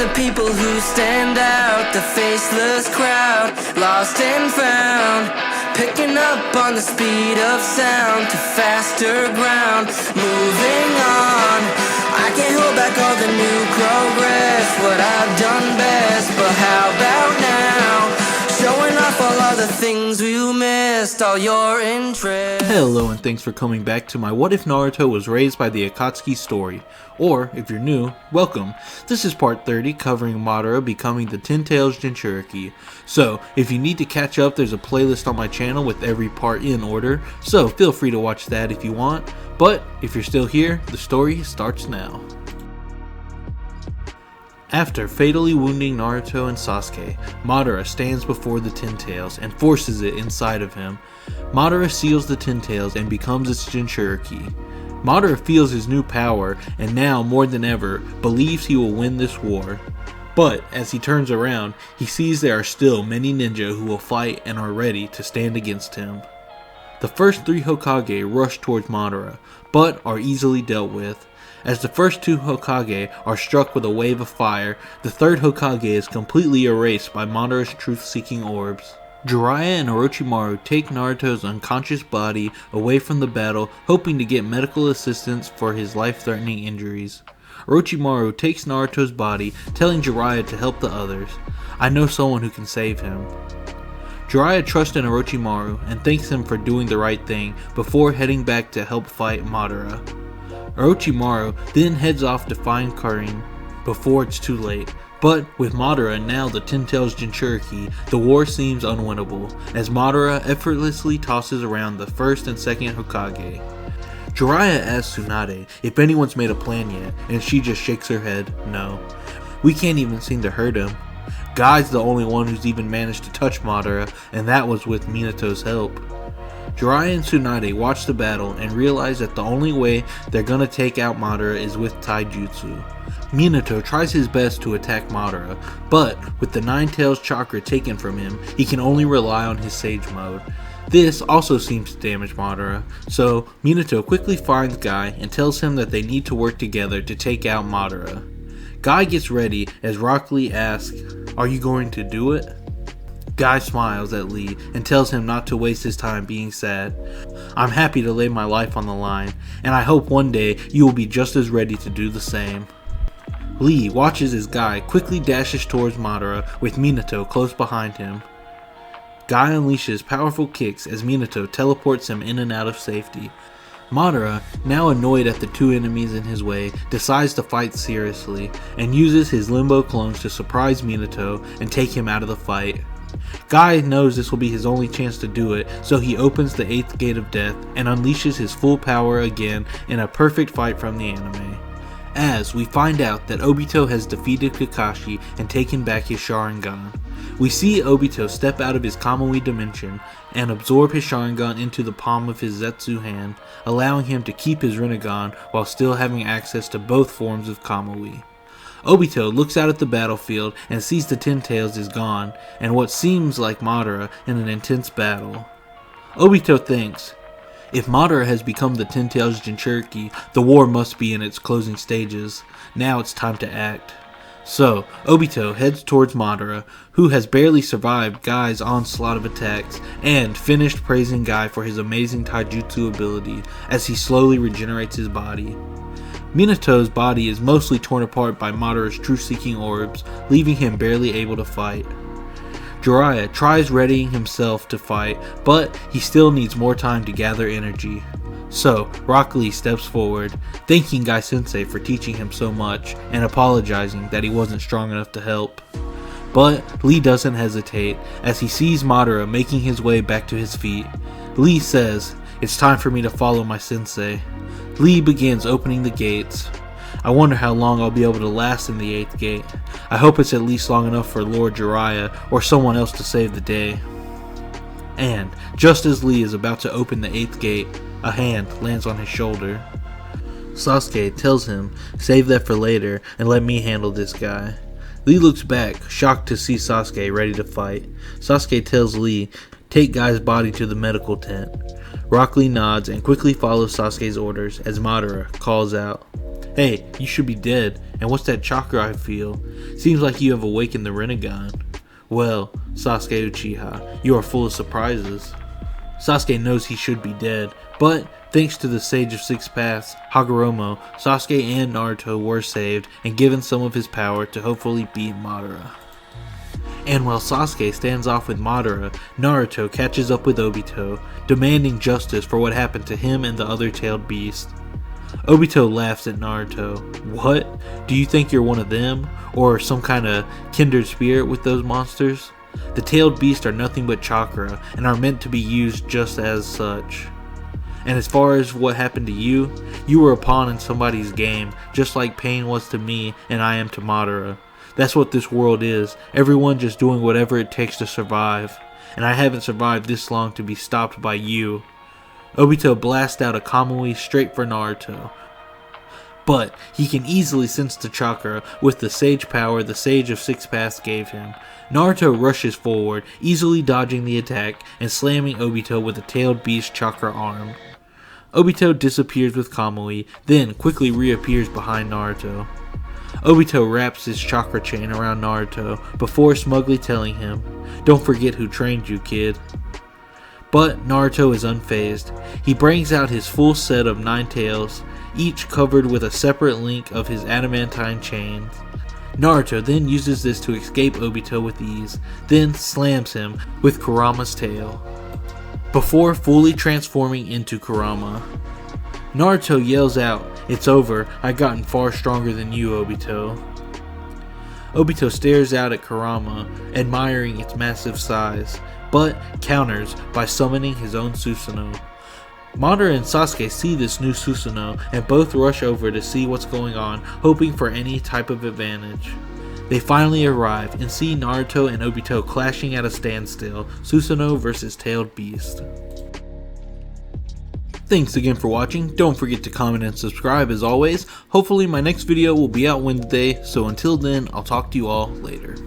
the people who stand out, the faceless crowd, lost and found, picking up on the speed of sound to faster ground, moving on. I can't hold back all the new progress, what I've done best, but how about now? Showing off all of the things we missed, all your interest. Hello and thanks for coming back to my What If Naruto Was Raised by the Akatsuki story. Or, if you're new, welcome. This is part 30 covering Madara becoming the 10 Tails Jinchuriki. So, if you need to catch up, there's a playlist on my channel with every part in order, so feel free to watch that if you want. But, if you're still here, the story starts now. After fatally wounding Naruto and Sasuke, Madara stands before the 10 Tails and forces it inside of him. Madara seals the 10 Tails and becomes its Jinchuriki. Madara feels his new power and now more than ever believes he will win this war. But as he turns around, he sees there are still many ninja who will fight and are ready to stand against him. The first 3 Hokage rush towards Madara, but are easily dealt with. As the first 2 Hokage are struck with a wave of fire, the 3rd Hokage is completely erased by Madara's truth-seeking orbs. Jiraiya and Orochimaru take Naruto's unconscious body away from the battle, hoping to get medical assistance for his life-threatening injuries. Orochimaru takes Naruto's body, telling Jiraiya to help the others. I know someone who can save him. Jiraiya trusts in Orochimaru and thanks him for doing the right thing before heading back to help fight Madara. Orochimaru then heads off to find Karin before it's too late. But with Madara now the 10 Tails Jinchuriki, the war seems unwinnable, as Madara effortlessly tosses around the 1st and 2nd Hokage. Jiraiya asks Tsunade if anyone's made a plan yet, and she just shakes her head, no. We can't even seem to hurt him. Guy's the only one who's even managed to touch Madara, and that was with Minato's help. Jiraiya and Tsunade watch the battle and realize that the only way they're gonna take out Madara is with taijutsu. Minato tries his best to attack Madara, but with the 9 Tails chakra taken from him, he can only rely on his Sage mode. This also seems to damage Madara, so Minato quickly finds Guy and tells him that they need to work together to take out Madara. Guy gets ready as Rock Lee asks, "Are you going to do it?" Guy smiles at Lee and tells him not to waste his time being sad. "I'm happy to lay my life on the line, and I hope one day you will be just as ready to do the same." Lee watches as Guy quickly dashes towards Madara with Minato close behind him. Guy unleashes powerful kicks as Minato teleports him in and out of safety. Madara, now annoyed at the 2 enemies in his way, decides to fight seriously and uses his Limbo clones to surprise Minato and take him out of the fight. Guy knows this will be his only chance to do it, so he opens the 8th gate of death and unleashes his full power again in a perfect fight from the anime. As we find out that Obito has defeated Kakashi and taken back his Sharingan. We see Obito step out of his Kamui dimension and absorb his Sharingan into the palm of his Zetsu hand, allowing him to keep his Rinnegan while still having access to both forms of Kamui. Obito looks out at the battlefield and sees the 10 Tails is gone, and what seems like Madara in an intense battle. Obito thinks, if Madara has become the 10 Tails Jinchuriki, the war must be in its closing stages. Now it's time to act. So, Obito heads towards Madara, who has barely survived Guy's onslaught of attacks, and finished praising Guy for his amazing taijutsu ability as he slowly regenerates his body. Minato's body is mostly torn apart by Madara's truth-seeking orbs, leaving him barely able to fight. Jiraiya tries readying himself to fight, but he still needs more time to gather energy. So, Rock Lee steps forward, thanking Guy Sensei for teaching him so much, and apologizing that he wasn't strong enough to help. But Lee doesn't hesitate, as he sees Madara making his way back to his feet. Lee says, "It's time for me to follow my sensei." Lee begins opening the gates. I wonder how long I'll be able to last in the 8th gate. I hope it's at least long enough for Lord Jiraiya or someone else to save the day. And, just as Lee is about to open the 8th gate, a hand lands on his shoulder. Sasuke tells him, "Save that for later and let me handle this guy." Lee looks back, shocked to see Sasuke ready to fight. Sasuke tells Lee, "Take Guy's body to the medical tent." Rock Lee nods and quickly follows Sasuke's orders as Madara calls out, Hey, you should be dead, and what's that chakra I feel? Seems like you have awakened the Rinnegan. Well, Sasuke Uchiha, you are full of surprises. Sasuke knows he should be dead, but thanks to the Sage of Six Paths, Hagoromo, Sasuke and Naruto were saved and given some of his power to hopefully beat Madara. And while Sasuke stands off with Madara, Naruto catches up with Obito, demanding justice for what happened to him and the other tailed beast. Obito laughs at Naruto. What? Do you think you're one of them? Or some kind of kindred spirit with those monsters? The tailed beasts are nothing but chakra and are meant to be used just as such. And as far as what happened to you, you were a pawn in somebody's game, just like Pain was to me and I am to Madara. That's what this world is, everyone just doing whatever it takes to survive. And I haven't survived this long to be stopped by you. Obito blasts out a Kamui straight for Naruto. But he can easily sense the chakra with the sage power the Sage of Six Paths gave him. Naruto rushes forward, easily dodging the attack and slamming Obito with a tailed beast chakra arm. Obito disappears with Kamui, then quickly reappears behind Naruto. Obito wraps his chakra chain around Naruto before smugly telling him, "Don't forget who trained you, kid." But Naruto is unfazed. He brings out his full set of 9 tails, each covered with a separate link of his adamantine chains. Naruto then uses this to escape Obito with ease, then slams him with Kurama's tail, before fully transforming into Kurama. Naruto yells out, "It's over, I've gotten far stronger than you, Obito." Obito stares out at Kurama, admiring its massive size, but counters by summoning his own Susanoo. Madara and Sasuke see this new Susanoo and both rush over to see what's going on, hoping for any type of advantage. They finally arrive and see Naruto and Obito clashing at a standstill, Susanoo versus Tailed Beast. Thanks again for watching. Don't forget to comment and subscribe as always. Hopefully my next video will be out Wednesday, so until then, I'll talk to you all later.